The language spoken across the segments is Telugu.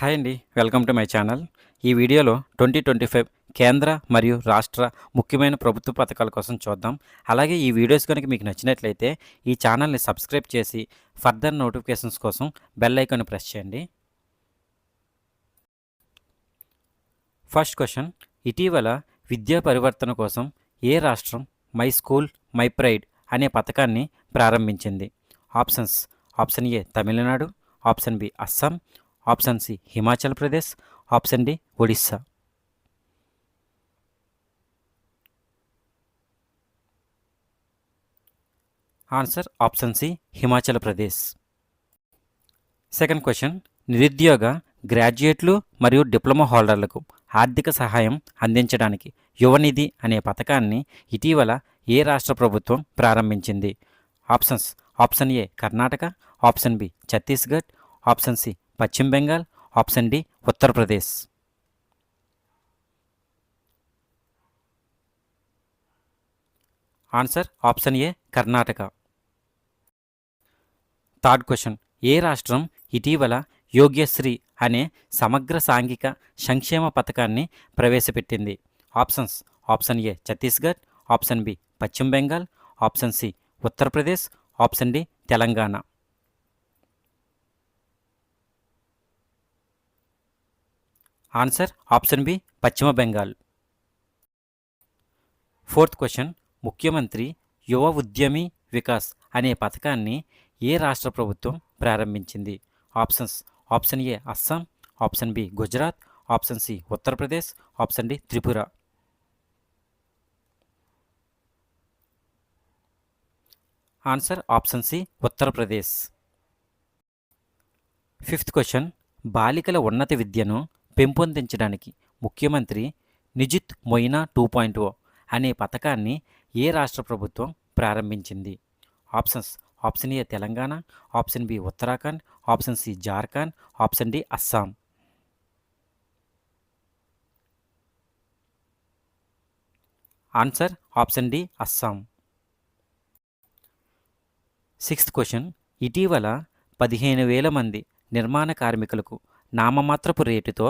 హాయ్ అండి. Welcome to my channel. ఈ వీడియోలో 2025 కేంద్ర మరియు రాష్ట్ర ముఖ్యమైన ప్రభుత్వ పథకాల కోసం చూద్దాం. అలాగే ఈ వీడియోస్ కనుక మీకు నచ్చినట్లయితే ఈ ఛానల్ని సబ్స్క్రైబ్ చేసి ఫర్దర్ నోటిఫికేషన్స్ కోసం బెల్ ఐకాన్ ప్రెస్ చేయండి. ఫస్ట్ క్వశ్చన్, ఇటీవల విద్యా పరివర్తన కోసం ఏ రాష్ట్రం మై స్కూల్ మై ప్రైడ్ అనే పథకాన్ని ప్రారంభించింది? ఆప్షన్స్: ఆప్షన్ ఏ Tamil Nadu, option B Assam, option C Himachal Pradesh, option D Odisha. Answer option C Himachal Pradesh. Second question, నిరుద్యోగ గ్రాడ్యుయేట్లు మరియు డిప్లొమా హోల్డర్లకు ఆర్థిక సహాయం అందించడానికి యువనిధి అనే పథకాన్ని ఇటీవల ఏ రాష్ట్ర ప్రభుత్వం ప్రారంభించింది? Options: option a Karnataka, option b Chhattisgarh, option c Paschim Bengal, option d Uttar Pradesh. Answer option a Karnataka. Third question, ఏ రాష్ట్రం ఇటీవల యోగ్యశ్రీ అనే సమగ్ర సాంఘిక సంక్షేమ పథకాన్ని ప్రవేశపెట్టింది? Options: option a Chhattisgarh, option B పశ్చిమ Bengal, option C Uttar Pradesh, option D Telangana. Answer option B పశ్చిమ బెంగాల్. ఫోర్త్ క్వశ్చన్, ముఖ్యమంత్రి యువ ఉద్యమి వికాస్ అనే పథకాన్ని ఏ రాష్ట్ర ప్రభుత్వం ప్రారంభించింది? Options: option A Assam, option B Gujarat, option C Uttar Pradesh, option D Tripura. Answer option C Uttar Pradesh. Fifth question, బాలికల ఉన్నత విద్యను పెంపొందించడానికి ముఖ్యమంత్రి నిజిత్ మొయినా 2.0 అనే పథకాన్ని ఏ రాష్ట్ర ప్రభుత్వం ప్రారంభించింది? ఆప్షన్స్: ఆప్షన్ ఏ Telangana, option B Uttarakhand, option C Jharkhand, option D Assam. Answer option D Assam. Sixth question, ఇటీవల 15,000 మంది నిర్మాణ కార్మికులకు నామమాత్రపు రేటుతో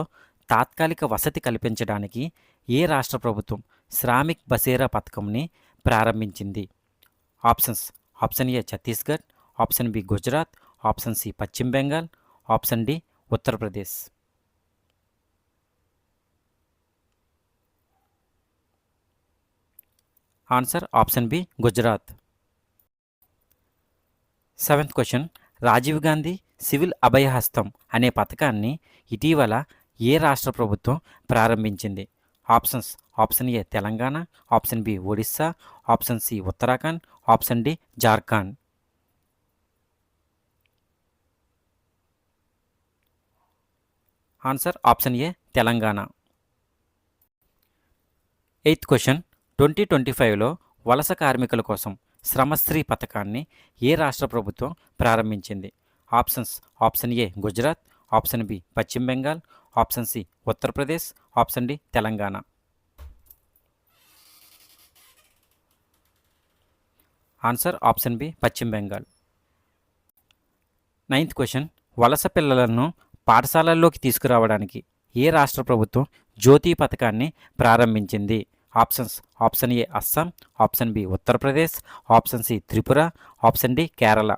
తాత్కాలిక వసతి కల్పించడానికి ఏ రాష్ట్ర ప్రభుత్వం శ్రామిక్ బసేరా పథకంని ప్రారంభించింది? Options: option a Chhattisgarh, option B Gujarat, option c Paschim Bengal, option d Uttar Pradesh. Answer option B Gujarat. Seventh question, Rajiv Gandhi civil Abhayahastam అనే పథకాన్ని ఇటీవల ఏ రాష్ట్ర ప్రభుత్వం ప్రారంభించింది? ఆప్షన్స్: ఆప్షన్ ఏ Telangana, option b Odisha, option C Uttarakhand, option D Jharkhand. Answer option ఏ తెలంగాణ. ఎయిత్ క్వశ్చన్, 2025లో వలస కార్మికుల కోసం శ్రమశ్రీ పథకాన్ని ఏ రాష్ట్ర ప్రభుత్వం ప్రారంభించింది? Options: option a Gujarat, option B పశ్చిమ Bengal, option C Uttar Pradesh, option D Telangana. Answer option B పశ్చిమ బెంగాల్. నైన్త్ క్వశ్చన్, వలస పిల్లలను పాఠశాలల్లోకి తీసుకురావడానికి ఏ రాష్ట్ర ప్రభుత్వం జ్యోతి పథకాన్ని ప్రారంభించింది? Options: option A Assam, option B Uttar Pradesh, option C Tripura, option D Kerala.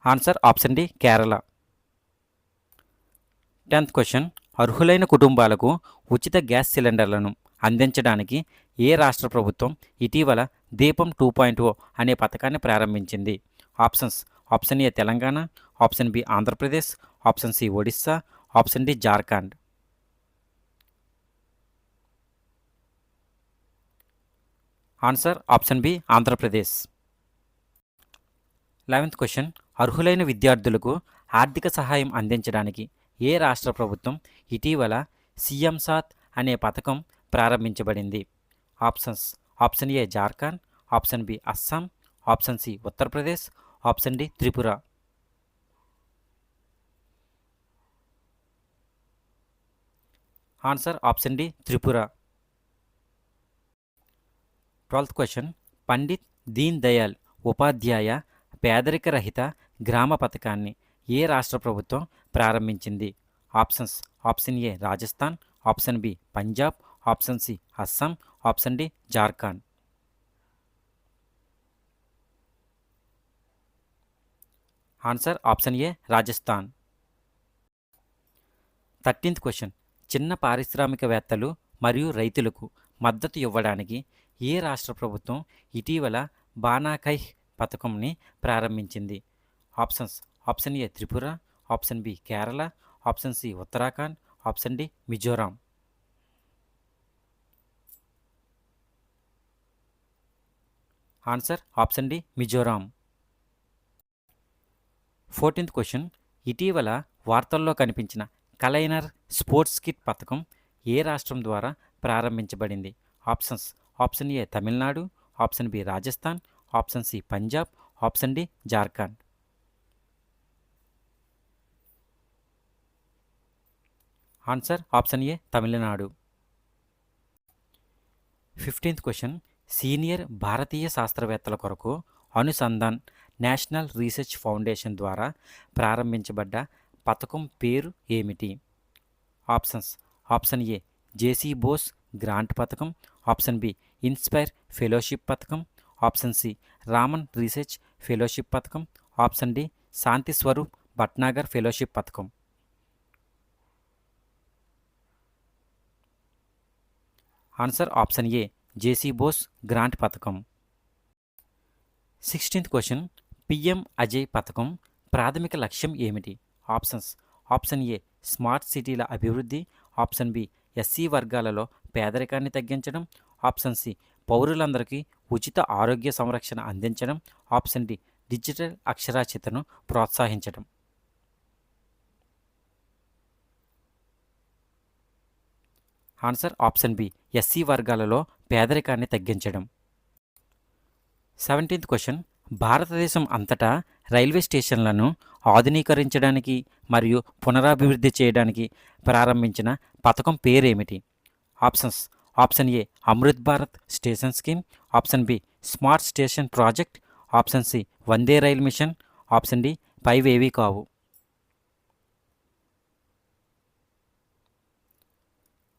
Answer option D Kerala. 10th question, అర్హులైన కుటుంబాలకు ఉచిత గ్యాస్ సిలిండర్లను అందించడానికి ఏ రాష్ట్ర ప్రభుత్వం ఇటీవల దీపం 2.0 అనే పథకాన్ని ప్రారంభించింది? ఆప్షన్స్: ఆప్షన్ ఏ Telangana, option B Andhra Pradesh, option C Odisha, option D Jharkhand. Answer option B Andhra Pradesh. 11th question, అర్హులైన విద్యార్థులకు ఆర్థిక సహాయం అందించడానికి ఏ రాష్ట్ర ప్రభుత్వం ఇటీవల సీఎం సాత్ అనే పథకం ప్రారంభించబడింది? Options: option A Jharkhand, option B Assam, option C Uttar Pradesh, option D Tripura. Answer option D Tripura. 12th question, Pandit Deen Dayal Upadhyaya పేదరిక రహిత గ్రామ పథకాన్ని ఏ రాష్ట్ర ప్రభుత్వం ప్రారంభించింది? Options: option A Rajasthan, option B Punjab, option C Assam, option D Jharkhand. Answer option A Rajasthan. 13th question. చిన్న పారిశ్రామికవేత్తలు మరియు రైతులకు మద్దతు ఇవ్వడానికి ఏ రాష్ట్ర ప్రభుత్వం ఇటీవల బానాకైహ్ పథకంని ప్రారంభించింది? Options: option A Tripura, option B Kerala, option C Uttarakhand, option D Mizoram. Answer option D Mizoram. 14th question. ఇటీవల వార్తల్లో కనిపించిన కలైనర్ స్పోర్ట్స్ కిట్ పథకం ఏ రాష్ట్రం ద్వారా ప్రారంభించబడింది? ఆప్షన్స్: ఆప్షన్ ఏ Tamil Nadu, option b Rajasthan, option c Punjab, option D Jharkhand. Answer option ఏ తమిళనాడు. 15th question. సీనియర్ భారతీయ శాస్త్రవేత్తల కొరకు అనుసంధాన్ నేషనల్ రీసెర్చ్ ఫౌండేషన్ ద్వారా ప్రారంభించబడ్డ పథకం పేరు ఏమిటి? Options: option A JC Bose grant పథకం, ఆప్షన్ బి ఇన్స్పైర్ ఫెలోషిప్ పథకం, option C Raman research fellowship పథకం, option D Shanti Swarup Bhatnagar fellowship పథకం. Answer option A JC Bose grant పథకం. 16th question. పిఎం అజయ్ పథకం ప్రాథమిక లక్ష్యం ఏమిటి? ఆప్షన్స్: ఆప్షన్ ఏ స్మార్ట్ సిటీల అభివృద్ధి, ఆప్షన్ బి ఎస్సీ వర్గాలలో పేదరికాన్ని తగ్గించడం, ఆప్షన్ సి పౌరులందరికీ ఉచిత ఆరోగ్య సంరక్షణ అందించడం, ఆప్షన్ డి డిజిటల్ అక్షరాస్యతను ప్రోత్సహించడం. ఆన్సర్ ఆప్షన్ బి ఎస్సీ వర్గాలలో పేదరికాన్ని తగ్గించడం. 17th question. భారతదేశం అంతటా రైల్వే స్టేషన్లను ఆధునీకరించడానికి మరియు పునరాభివృద్ధి చేయడానికి ప్రారంభించిన పథకం పేరేమిటి? Options: option a Amrit Bharat station scheme, option b smart station project, option c Vande rail mission, option d పైవేవీ కావు.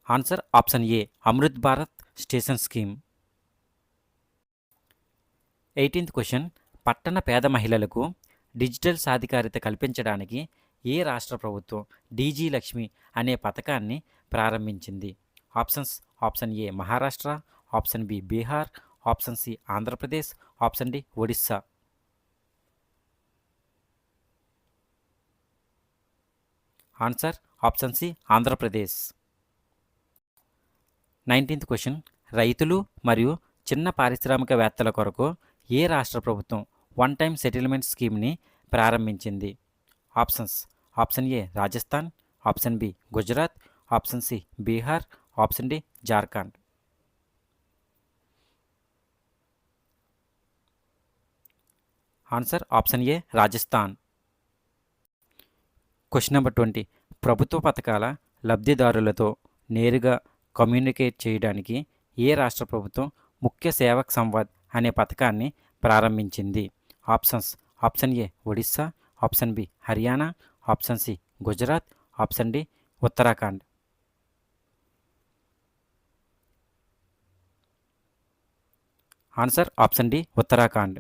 Answer option a Amrit Bharat station scheme. 18th question. పట్టణ పేద మహిళలకు డిజిటల్ సాధికారిత కల్పించడానికి ఏ రాష్ట్ర ప్రభుత్వం డీజీ లక్ష్మి అనే పథకాన్ని ప్రారంభించింది? Options: option A Maharashtra, option B Bihar, option C Andhra Pradesh, option D Odisha. Answer option C Andhra Pradesh. 19th question. రైతులు మరియు చిన్న పారిశ్రామికవేత్తల కొరకు ఏ రాష్ట్ర ప్రభుత్వం వన్ టైం సెటిల్మెంట్ స్కీమ్ని ప్రారంభించింది? Options: option A Rajasthan, option B Gujarat, option C Bihar, option D Jharkhand. Answer option A Rajasthan. Question number 20. ప్రభుత్వ పథకాల లబ్ధిదారులతో నేరుగా కమ్యూనికేట్ చేయడానికి ఏ రాష్ట్ర ప్రభుత్వం ముఖ్య సేవక్ సంవాద్ అనే పథకాన్ని ప్రారంభించింది? Options: option A Odisha, option B Haryana, option C Gujarat, option D Uttarakhand. Answer option D Uttarakhand.